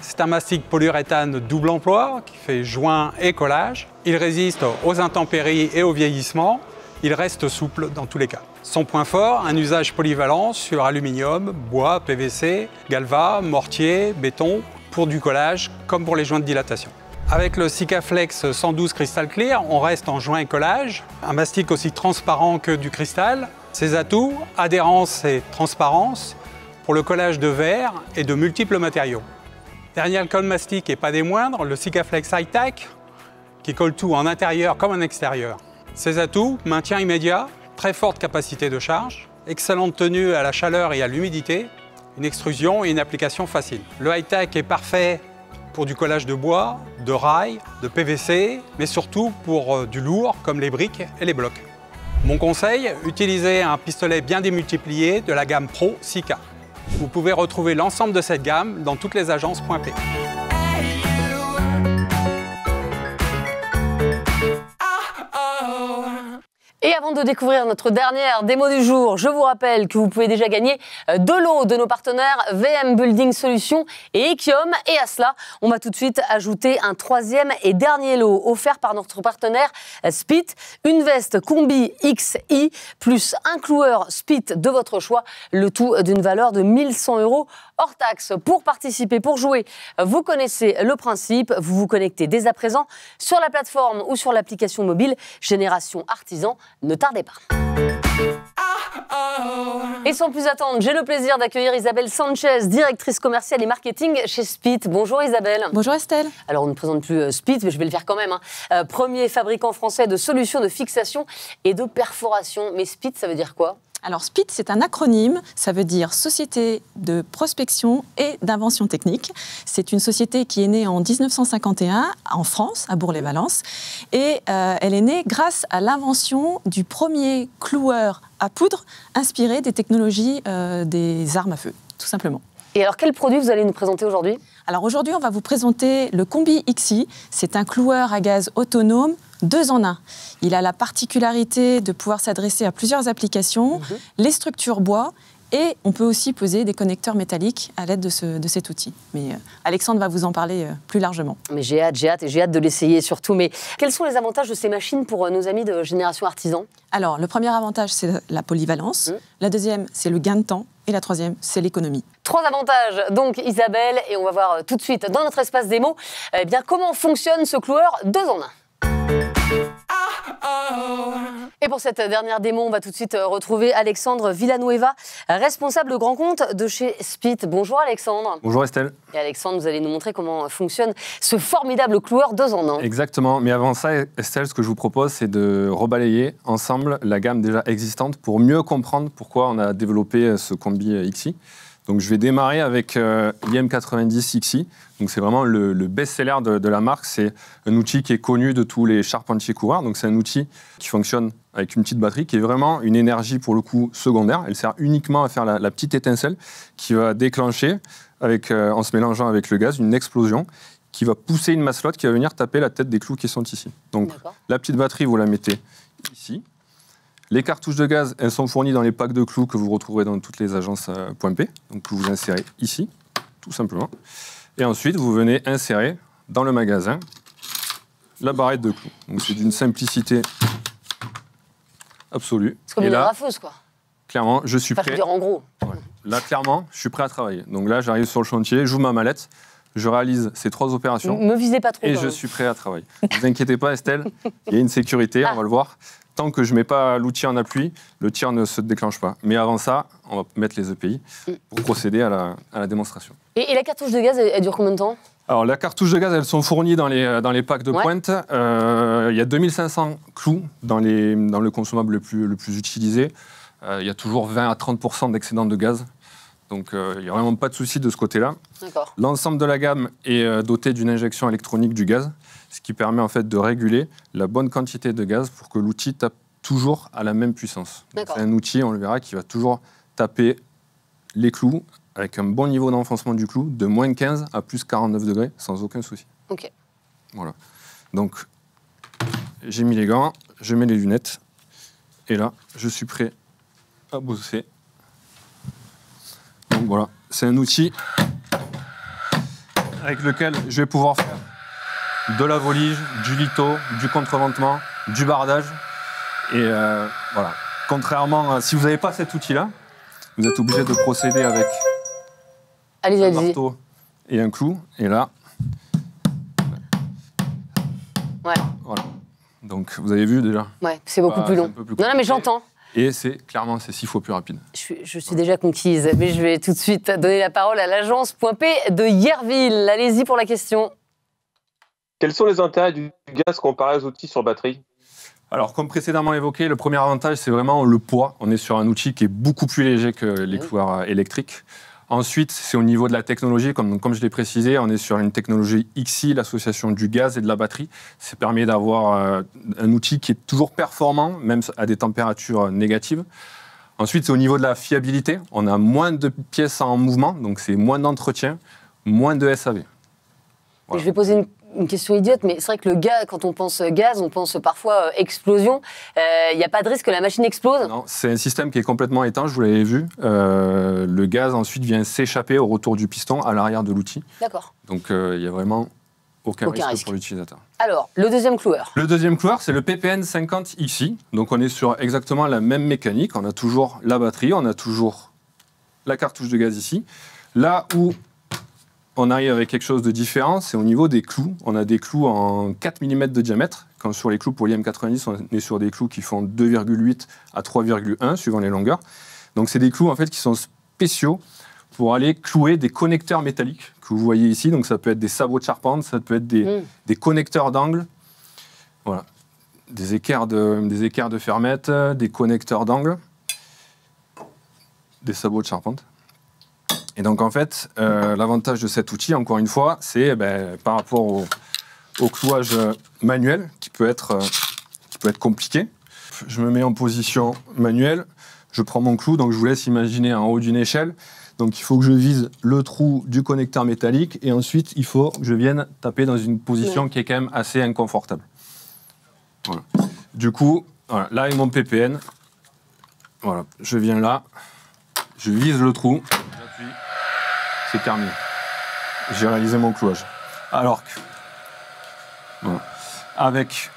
C'est un mastic polyuréthane double emploi qui fait joint et collage. Il résiste aux intempéries et au vieillissement. Il reste souple dans tous les cas. Son point fort, un usage polyvalent sur aluminium, bois, PVC, galva, mortier, béton, pour du collage comme pour les joints de dilatation. Avec le Sikaflex 112 Crystal Clear, on reste en joint et collage. Un mastic aussi transparent que du cristal. Ses atouts, adhérence et transparence pour le collage de verre et de multiples matériaux. Dernier alcool mastic et pas des moindres, le Sikaflex High-Tack qui colle tout en intérieur comme en extérieur. Ses atouts, maintien immédiat, très forte capacité de charge, excellente tenue à la chaleur et à l'humidité, une extrusion et une application facile. Le High-Tack est parfait pour du collage de bois, de rails, de PVC, mais surtout pour du lourd comme les briques et les blocs. Mon conseil, utilisez un pistolet bien démultiplié de la gamme Pro Sika. Vous pouvez retrouver l'ensemble de cette gamme dans toutes les agences .p. Et avant de découvrir notre dernière démo du jour, je vous rappelle que vous pouvez déjà gagner de lots de nos partenaires VM Building Solutions et Ekiom. Et à cela, on va tout de suite ajouter un troisième et dernier lot offert par notre partenaire Spit. Une veste Combi XI plus un cloueur Spit de votre choix, le tout d'une valeur de 1 100 € hors taxe. Pour participer, pour jouer, vous connaissez le principe. Vous vous connectez dès à présent sur la plateforme ou sur l'application mobile Génération Artisan. Ne tardez pas. Et sans plus attendre, j'ai le plaisir d'accueillir Isabelle Sanchez, directrice commerciale et marketing chez Spit. Bonjour Isabelle. Bonjour Estelle. Alors on ne présente plus Spit, mais je vais le faire quand même. Premier fabricant français de solutions de fixation et de perforation. Mais Spit, ça veut dire quoi ? Alors Spit, c'est un acronyme, ça veut dire Société de prospection et d'invention technique. C'est une société qui est née en 1951 en France, à Bourg-les-Valences, et elle est née grâce à l'invention du premier cloueur à poudre inspiré des technologies des armes à feu, tout simplement. Et alors, quel produit vous allez nous présenter aujourd'hui ? Alors aujourd'hui, on va vous présenter le Combi XI. C'est un cloueur à gaz autonome 2 en 1. Il a la particularité de pouvoir s'adresser à plusieurs applications, les structures bois, et on peut aussi poser des connecteurs métalliques à l'aide de cet outil. Mais Alexandre va vous en parler plus largement. Mais j'ai hâte de l'essayer surtout. Mais quels sont les avantages de ces machines pour nos amis de Génération Artisan ? Alors, le premier avantage, c'est la polyvalence. La deuxième, c'est le gain de temps. Et la troisième, c'est l'économie. 3 avantages, donc Isabelle, et on va voir tout de suite dans notre espace démo comment fonctionne ce cloueur 2 en 1. Et pour cette dernière démo, on va tout de suite retrouver Alexandre Villanueva, responsable de grand compte de chez Spit. Bonjour Alexandre. Bonjour Estelle. Et Alexandre, vous allez nous montrer comment fonctionne ce formidable cloueur 2 en 1. Exactement, mais avant ça, Estelle, ce que je vous propose, c'est de rebalayer ensemble la gamme déjà existante pour mieux comprendre pourquoi on a développé ce Combi XI. Donc je vais démarrer avec IM90 XI. Donc c'est vraiment le best-seller de la marque. C'est un outil qui est connu de tous les charpentiers coureurs. Donc c'est un outil qui fonctionne avec une petite batterie qui est vraiment une énergie pour le coup secondaire. Elle sert uniquement à faire la petite étincelle qui va déclencher en se mélangeant avec le gaz une explosion qui va pousser une masselotte qui va venir taper la tête des clous qui sont ici. Donc la petite batterie, vous la mettez ici. Les cartouches de gaz, elles sont fournies dans les packs de clous que vous retrouverez dans toutes les agences Point P. Donc que vous insérez ici, tout simplement. Et ensuite, vous venez insérer dans le magasin la barrette de clous. Donc c'est d'une simplicité absolue. C'est comme une rafeuse, quoi. Clairement, je suis prêt. Dire en gros. Ouais. Là, clairement, je suis prêt à travailler. Donc là, j'arrive sur le chantier, j'ouvre ma mallette, je réalise ces 3 opérations. Me visez pas trop. Et je suis prêt à travailler. Ne vous inquiétez pas, Estelle, il y a une sécurité, on va le voir. Tant que je ne mets pas l'outil en appui, le tir ne se déclenche pas. Mais avant ça, on va mettre les EPI pour procéder à la démonstration. Et la cartouche de gaz, elle dure combien de temps? Alors, la cartouche de gaz, elles sont fournies dans les packs de pointe. Il y a 2500 clous dans le consomable le plus utilisé. Il y a toujours 20 à 30% d'excédent de gaz. Donc, il n'y a vraiment pas de souci de ce côté-là. L'ensemble de la gamme est doté d'une injection électronique du gaz, ce qui permet en fait de réguler la bonne quantité de gaz pour que l'outil tape toujours à la même puissance. C'est un outil, on le verra, qui va toujours taper les clous avec un bon niveau d'enfoncement du clou, de moins 15 à plus 49 degrés, sans aucun souci. Ok. Voilà. Donc, j'ai mis les gants, je mets les lunettes, et là, je suis prêt à bosser. Donc voilà, c'est un outil avec lequel je vais pouvoir faire de la volige, du litho, du contreventement, du bardage. Et voilà. Contrairement à si vous n'avez pas cet outil-là, vous êtes obligé de procéder avec un marteau et un clou. Et là, voilà. Donc vous avez vu déjà. Ouais, c'est beaucoup plus long. Non, mais j'entends. Et c'est 6 fois plus rapide. Je suis déjà conquise, mais je vais tout de suite donner la parole à l'agence Point P de Yerville. Allez-y pour la question. Quels sont les intérêts du gaz comparé aux outils sur batterie? Alors, comme précédemment évoqué, le premier avantage, c'est vraiment le poids. On est sur un outil qui est beaucoup plus léger que les clouards électriques. Ensuite, c'est au niveau de la technologie. Comme je l'ai précisé, on est sur une technologie XI, l'association du gaz et de la batterie. Ça permet d'avoir un outil qui est toujours performant, même à des températures négatives. Ensuite, c'est au niveau de la fiabilité. On a moins de pièces en mouvement, donc c'est moins d'entretien, moins de SAV. Voilà. Je vais poser une question idiote, mais c'est vrai que le gaz, quand on pense gaz, on pense parfois explosion. Il n'y a pas de risque que la machine explose? Non, c'est un système qui est complètement étanche, vous l'avez vu. Le gaz ensuite vient s'échapper au retour du piston à l'arrière de l'outil. D'accord. Donc il n'y a vraiment aucun risque pour l'utilisateur. Alors, le deuxième cloueur? Le deuxième cloueur, c'est le PPN 50 XI. Donc on est sur exactement la même mécanique. On a toujours la batterie, on a toujours la cartouche de gaz ici. Là où on arrive avec quelque chose de différent, c'est au niveau des clous. On a des clous en 4 mm de diamètre. Quand sur les clous pour l'IM90, on est sur des clous qui font 2,8 à 3,1 suivant les longueurs. Donc c'est des clous en fait qui sont spéciaux pour aller clouer des connecteurs métalliques que vous voyez ici. Donc ça peut être des sabots de charpente, ça peut être des connecteurs d'angle, voilà, des équerres de fermette, des connecteurs d'angle, des sabots de charpente. Et donc, en fait, l'avantage de cet outil, encore une fois, c'est par rapport au clouage manuel, qui peut être compliqué. Je me mets en position manuelle, je prends mon clou, donc je vous laisse imaginer en haut d'une échelle. Donc, il faut que je vise le trou du connecteur métallique, et ensuite, il faut que je vienne taper dans une position qui est quand même assez inconfortable. Voilà. Du coup, voilà, là, avec mon PPN, voilà, je viens là, je vise le trou. C'est terminé. J'ai réalisé mon clouage. Alors que, voilà, avec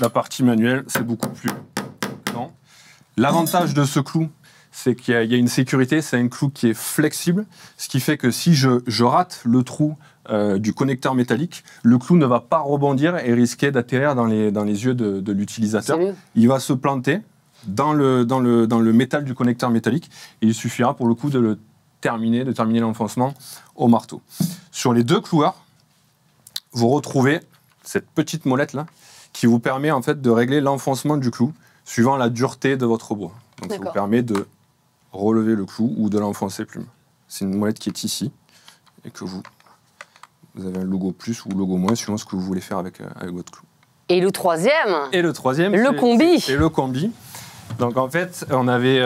la partie manuelle, c'est beaucoup plus lent. L'avantage de ce clou, c'est qu'il y a une sécurité, c'est un clou qui est flexible, ce qui fait que si je rate le trou du connecteur métallique, le clou ne va pas rebondir et risquer d'atterrir dans les yeux de l'utilisateur. Il va se planter dans le métal du connecteur métallique et il suffira pour le coup de terminer l'enfoncement au marteau. Sur les deux cloueurs, vous retrouvez cette petite molette là qui vous permet en fait de régler l'enfoncement du clou suivant la dureté de votre bois. Donc ça vous permet de relever le clou ou de l'enfoncer plus. C'est une molette qui est ici et que vous avez un logo plus ou logo moins suivant ce que vous voulez faire avec votre clou. Et le troisième? Et le troisième, le combi. C'est le combi. Donc en fait, on avait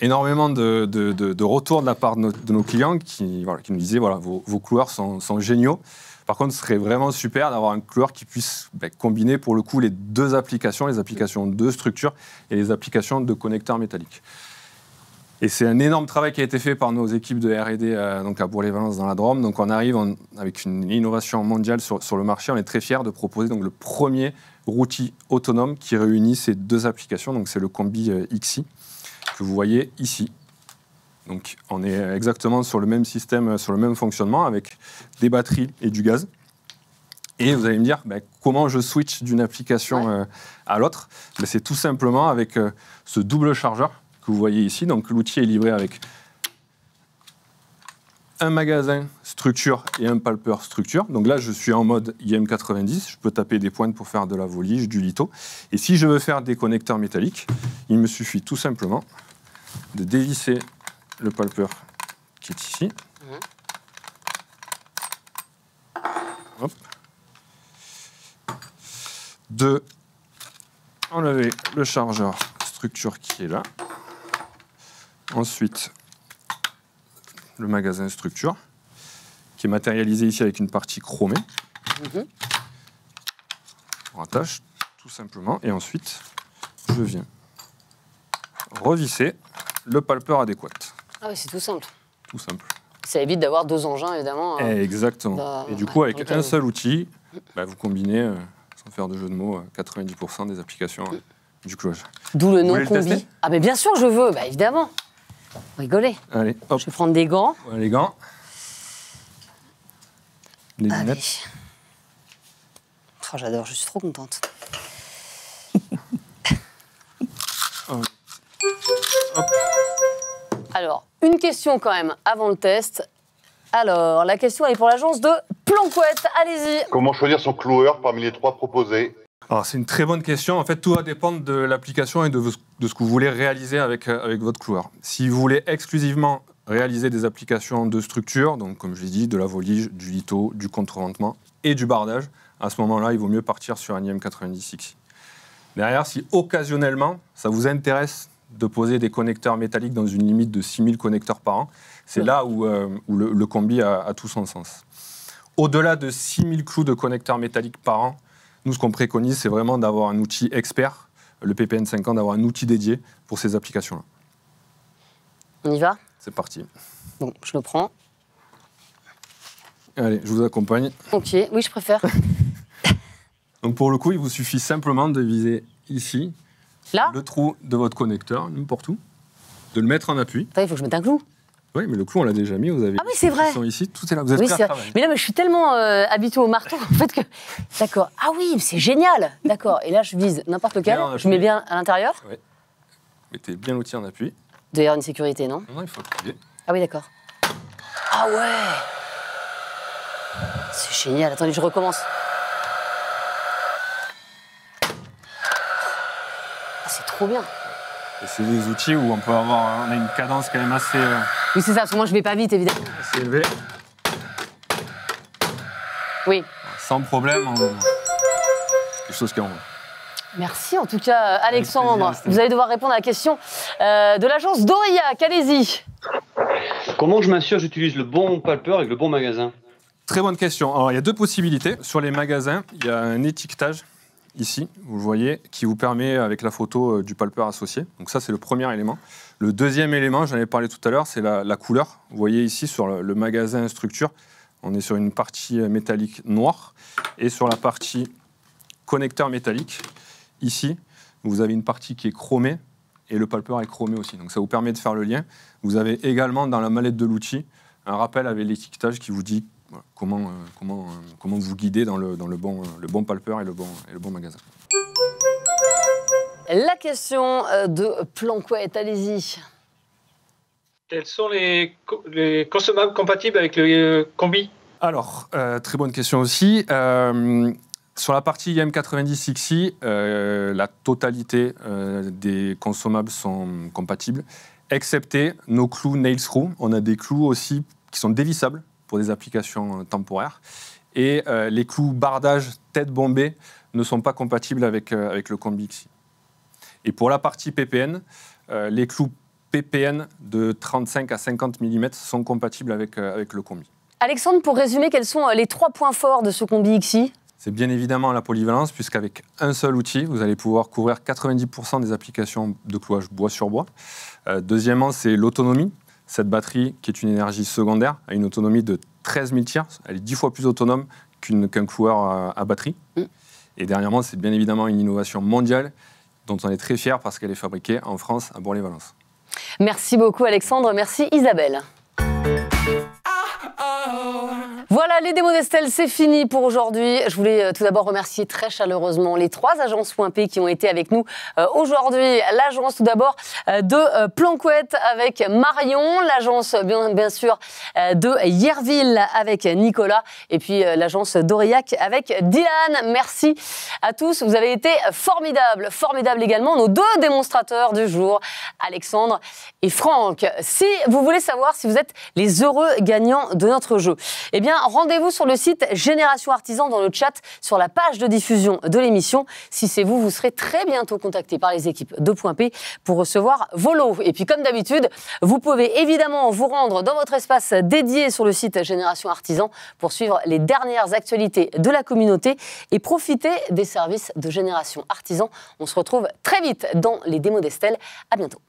énormément de retours de la part de nos clients qui nous disaient voilà, vos cloueurs sont géniaux. Par contre, ce serait vraiment super d'avoir un cloueur qui puisse combiner pour le coup les deux applications, les applications de structure et les applications de connecteurs métalliques. Et c'est un énorme travail qui a été fait par nos équipes de R&D donc à Bourg-les-Valences dans la Drôme. Donc on arrive avec une innovation mondiale sur le marché. On est très fiers de proposer donc, le premier routil autonome qui réunit ces deux applications. Donc c'est le combi XI que vous voyez ici. Donc on est exactement sur le même système, sur le même fonctionnement avec des batteries et du gaz. Et vous allez me dire, comment je switch d'une application à l'autre? C'est tout simplement avec ce double chargeur que vous voyez ici. Donc l'outil est livré avec un magasin structure et un palpeur structure. Donc là, je suis en mode IM90. Je peux taper des pointes pour faire de la volige, du litho. Et si je veux faire des connecteurs métalliques, il me suffit tout simplement de dévisser le palpeur qui est ici. Hop. De enlever le chargeur structure qui est là. Ensuite, le magasin structure qui est matérialisé ici avec une partie chromée. On rattache tout simplement et ensuite je viens revisser le palpeur adéquat. Ah oui, c'est tout simple. Tout simple. Ça évite d'avoir deux engins, évidemment. Exactement. Et du coup, avec un seul outil, vous combinez, sans faire de jeu de mots, 90% des applications du clouage. D'où le nom combi. Ah mais bien sûr, je veux, évidemment. Rigolez. Allez, hop. Je vais prendre des gants. Ouais, les gants. Les lunettes. Oh, j'adore, je suis trop contente. Hop. Alors, une question quand même avant le test. Alors, la question elle est pour l'agence de Planquette. Allez-y. Comment choisir son cloueur parmi les trois proposés? Alors, c'est une très bonne question. En fait, tout va dépendre de l'application et de ce que vous voulez réaliser avec votre cloueur. Si vous voulez exclusivement réaliser des applications de structure, donc comme je l'ai dit, de la volige, du litho, du contreventement et du bardage, à ce moment-là, il vaut mieux partir sur un IM90 XI. Derrière, si occasionnellement, ça vous intéresse de poser des connecteurs métalliques dans une limite de 6000 connecteurs par an, c'est là où le combi a tout son sens. Au-delà de 6000 clous de connecteurs métalliques par an, nous, ce qu'on préconise, c'est vraiment d'avoir un outil expert, le PPN 50, d'avoir un outil dédié pour ces applications-là. On y va? C'est parti. Bon, je le prends. Allez, je vous accompagne. Ok, oui, je préfère. Donc pour le coup, il vous suffit simplement de viser ici, là, le trou de votre connecteur, n'importe où, de le mettre en appui. Attends, il faut que je mette un clou. Oui, mais le clou, on l'a déjà mis. Vous avez oui, c'est vrai. Ils sont ici, tout est là. Vous êtes prêts à travailler. Mais là, je suis tellement habituée au marteau, en fait, que... D'accord. Ah oui, c'est génial. D'accord. Et là, je vise n'importe lequel. Je mets bien à l'intérieur. Oui. Mettez bien l'outil en appui. D'ailleurs, une sécurité, non? Non, il faut appuyer. Ah oui, d'accord. Ah ouais. C'est génial. Attendez, je recommence. Ah, c'est trop bien. Et c'est des outils où on a une cadence quand même assez... Oui, c'est ça, parce que moi, je vais pas vite, évidemment. Assez élevée. Oui. Sans problème, quelque chose qui en va. Merci en tout cas, Alexandre. Vous allez devoir répondre à la question de l'agence d'Aurillac. Allez-y. Comment je m'assure que j'utilise le bon palpeur avec le bon magasin? Très bonne question. Alors, il y a deux possibilités. Sur les magasins, il y a un étiquetage, ici, vous le voyez, qui vous permet, avec la photo du palpeur associé. Donc ça, c'est le premier élément. Le deuxième élément, j'en ai parlé tout à l'heure, c'est la couleur. Vous voyez ici, sur le magasin structure, on est sur une partie métallique noire. Et sur la partie connecteur métallique, ici, vous avez une partie qui est chromée et le palpeur est chromé aussi. Donc ça vous permet de faire le lien. Vous avez également dans la mallette de l'outil un rappel avec l'étiquetage qui vous dit comment vous guider dans le bon palpeur et le bon magasin. La question de Planquette, allez-y. Quels sont les consommables compatibles avec le combi? Alors, très bonne question aussi. Sur la partie IM90 XI, la totalité des consommables sont compatibles, excepté nos clous nail screw. On a des clous aussi qui sont dévissables pour des applications temporaires. Et les clous bardage tête bombée ne sont pas compatibles avec le combi XI. Et pour la partie PPN, les clous PPN de 35 à 50 mm sont compatibles avec le combi. Alexandre, pour résumer, quels sont les 3 points forts de ce combi XI? C'est bien évidemment la polyvalence, puisqu'avec un seul outil, vous allez pouvoir couvrir 90% des applications de clouage bois sur bois. Deuxièmement, c'est l'autonomie. Cette batterie, qui est une énergie secondaire, a une autonomie de 13 000 tirs. Elle est 10 fois plus autonome qu'un cloueur à batterie. Et dernièrement, c'est bien évidemment une innovation mondiale dont on est très fiers parce qu'elle est fabriquée en France, à Bourg-les-Valences. Merci beaucoup Alexandre, merci Isabelle. Voilà, les démos d'Estelle, c'est fini pour aujourd'hui. Je voulais tout d'abord remercier très chaleureusement les 3 agences .P qui ont été avec nous aujourd'hui. L'agence tout d'abord de Planquette avec Marion, l'agence bien sûr de Yerville avec Nicolas et puis l'agence d'Aurillac avec Dylan. Merci à tous, vous avez été formidables. Formidables également nos 2 démonstrateurs du jour, Alexandre et Franck. Si vous voulez savoir si vous êtes les heureux gagnants de notre jeu, eh bien, rendez-vous sur le site Génération Artisan dans le chat sur la page de diffusion de l'émission. Si c'est vous, vous serez très bientôt contacté par les équipes de .P pour recevoir vos lots. Et puis, comme d'habitude, vous pouvez évidemment vous rendre dans votre espace dédié sur le site Génération Artisan pour suivre les dernières actualités de la communauté et profiter des services de Génération Artisan. On se retrouve très vite dans les démos d'Estelle. À bientôt.